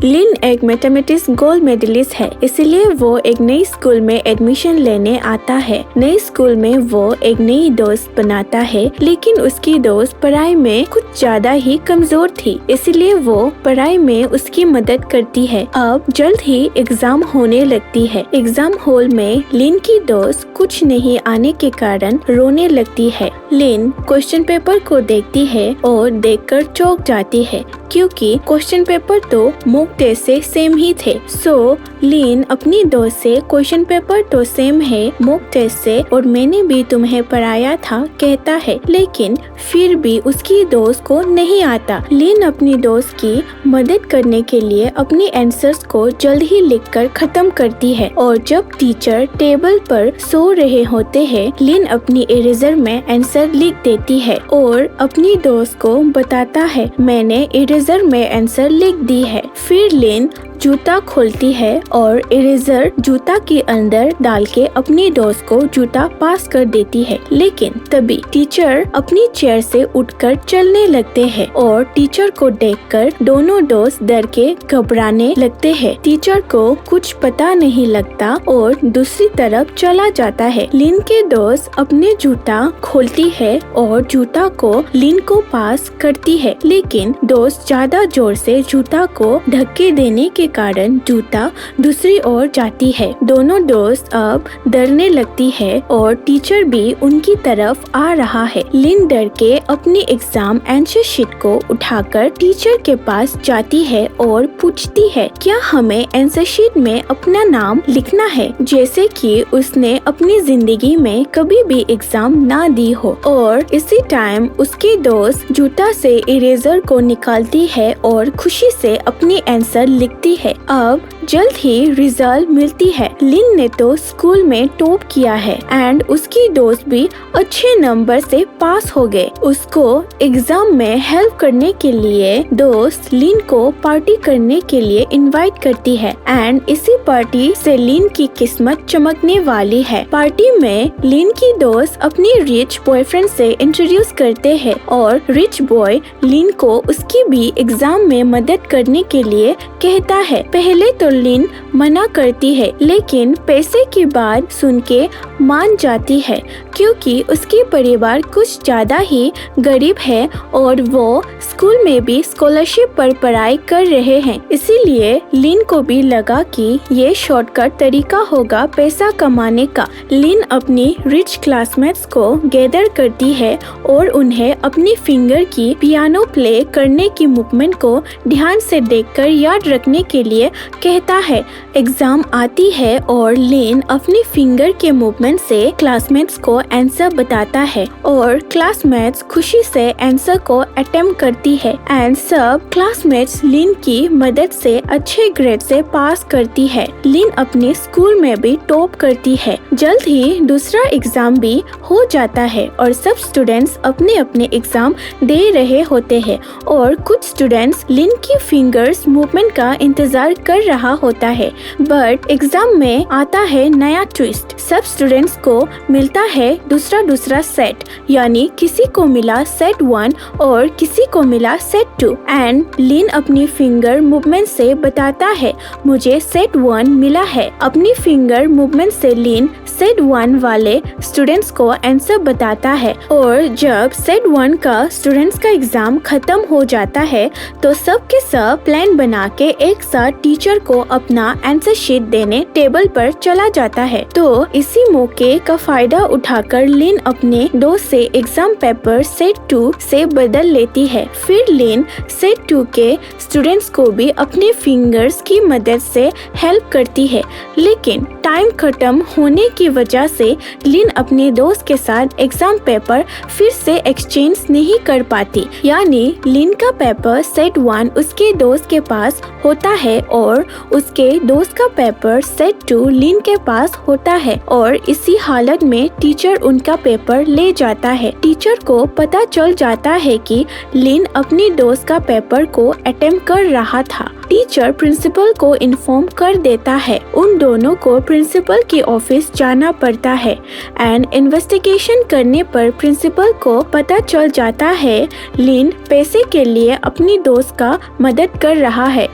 लिन एक mathematics gold medallist है, इसलिए वो एक नई स्कूल में एडमिशन लेने आता है। नई स्कूल में वो एक नई दोस्त बनाता है, लेकिन उसकी दोस्त पढ़ाई में कुछ ज्यादा ही कमजोर थी, इसलिए वो पढ़ाई में उसकी मदद करती है। अब जल्द ही एग्जाम होने लगती है। एग्जाम हॉल में लिन की दोस्त कुछ नहीं आने के कारण रोने लगती है। लिन क्वेश्चन पेपर को देखती है और देखकर चौंक जाती है, क्योंकि क्वेश्चन पेपर तो मॉक टेस्ट से सेम ही थे। सो लिन अपनी दोस्त से क्वेश्चन पेपर तो सेम है मॉक टेस्ट से, और मैंने भी तुम्हें पढ़ाया था कहता है, लेकिन फिर भी उसकी दोस्त को नहीं आता। लिन अपनी दोस्त की मदद करने के लिए अपनी आंसर्स को जल्द ही लिखकर खत्म करती है, और जब टीचर टेबल पर सो रहे होते हैं, लिन अपनी इरेजर में आंसर लिख देती है और अपनी दोस्त को बताता है, मैंने इरेजर में आंसर लिख दी है। फिर लिन जूता खोलती है और इरेजर जूता के अंदर डाल के अपनी दोस्त को जूता पास कर देती है, लेकिन तभी टीचर अपनी चेयर से उठकर चलने लगते हैं और टीचर को देखकर दोनों दोस्त डर के घबराने लगते हैं। टीचर को कुछ पता नहीं लगता और दूसरी तरफ चला जाता है। लिन के दोस्त अपने जूता खोलती है और जूता को लिन को पास करती है, लेकिन दोस्त ज्यादा जोर से जूता को धक्के देने के कारण जूता दूसरी ओर जाती है। दोनों दोस्त अब डरने लगती है और टीचर भी उनकी तरफ आ रहा है। लिन डर के अपनी एग्जाम आंसर शीट को उठाकर टीचर के पास जाती है और पूछती है, क्या हमें आंसर शीट में अपना नाम लिखना है, जैसे कि उसने अपनी जिंदगी में कभी भी एग्जाम ना दी हो। और इसी टाइम उसकी दोस्त जूता से इरेजर को निकालती है और खुशी से अपनी आंसर लिखती है। अब जल्द ही रिजल्ट मिलती है। लिन ने तो स्कूल में टॉप किया है एंड उसकी दोस्त भी अच्छे नंबर से पास हो गए। उसको एग्जाम में हेल्प करने के लिए दोस्त लिन को पार्टी करने के लिए इनवाइट करती है एंड इसी पार्टी से लिन की किस्मत चमकने वाली है। पार्टी में लिन की दोस्त अपनी रिच बॉयफ्रेंड से इंट्रोड्यूस करते हैं और रिच बॉय लिन को उसकी भी एग्जाम में मदद करने के लिए कहता है। पहले तो लिन मना करती है, लेकिन पैसे की बात सुन के मान जाती है, क्योंकि उसके परिवार कुछ ज्यादा ही गरीब है और वो स्कूल में भी स्कॉलरशिप पर पढ़ाई कर रहे हैं। इसीलिए लिन को भी लगा कि ये शॉर्टकट तरीका होगा पैसा कमाने का। लिन अपनी रिच क्लासमेट्स को गैदर करती है और उन्हें अपनी फिंगर की पियानो प्ले करने की मूवमेंट को ध्यान से देखकर याद रखने के लिए कहता है। एग्जाम आती है और लिन अपनी फिंगर के मूवमेंट से क्लासमेट्स को आंसर बताता है और क्लासमेट्स खुशी से आंसर को अटेम्प्ट करती है एंड सब क्लासमेट्स लिन की मदद से अच्छे ग्रेड से पास करती है। लिन अपने स्कूल में भी टॉप करती है। जल्द ही दूसरा एग्जाम भी हो जाता है और सब स्टूडेंट्स अपने अपने एग्जाम दे रहे होते हैं और कुछ स्टूडेंट्स लिन की फिंगर्स मूवमेंट का इंतजार कर रहा होता है। बट एग्जाम में आता है नया ट्विस्ट। सब स्टूडेंट्स को मिलता है दूसरा सेट, यानी किसी को मिला सेट 1 और किसी को मिला सेट 2 एंड लिन अपनी फिंगर मूवमेंट से बताता है, मुझे सेट 1 मिला है। अपनी फिंगर मूवमेंट से लिन सेट 1 वाले स्टूडेंट्स को आंसर बताता है और जब सेट 1 का स्टूडेंट्स का एग्जाम खत्म हो जाता है तो सब के सब प्लान बना के एक साथ टीचर को अपना आंसर शीट देने टेबल पर चला जाता है। तो इसी मौके का फायदा उठाकर लिन अपने दोस्त से एग्जाम पेपर सेट 2 से बदल लेती है। फिर लिन सेट 2 के स्टूडेंट्स को भी अपने फिंगर्स की मदद से हेल्प करती है, लेकिन टाइम खत्म होने की वजह से लिन अपने दोस्त के साथ एग्जाम पेपर फिर से एक्सचेंज नहीं कर पाती, यानी लिन का पेपर सेट 1 उसके दोस्त के पास होता है और उसके दोस्त का पेपर सेट 2 लिन के पास होता है और इसी हालत में टीचर उनका पेपर ले जाता है। टीचर को पता चल जाता है कि लिन अपनी दोस्त का पेपर को अटेम्प्ट कर रहा था। टीचर प्रिंसिपल को इन्फॉर्म कर देता है। उन दोनों को प्रिंसिपल के ऑफिस जाना पड़ता है एंड इन्वेस्टिगेशन करने पर प्रिंसिपल को पता चल जाता है लिन पैसे के लिए अपनी दोस्त का मदद कर रहा है।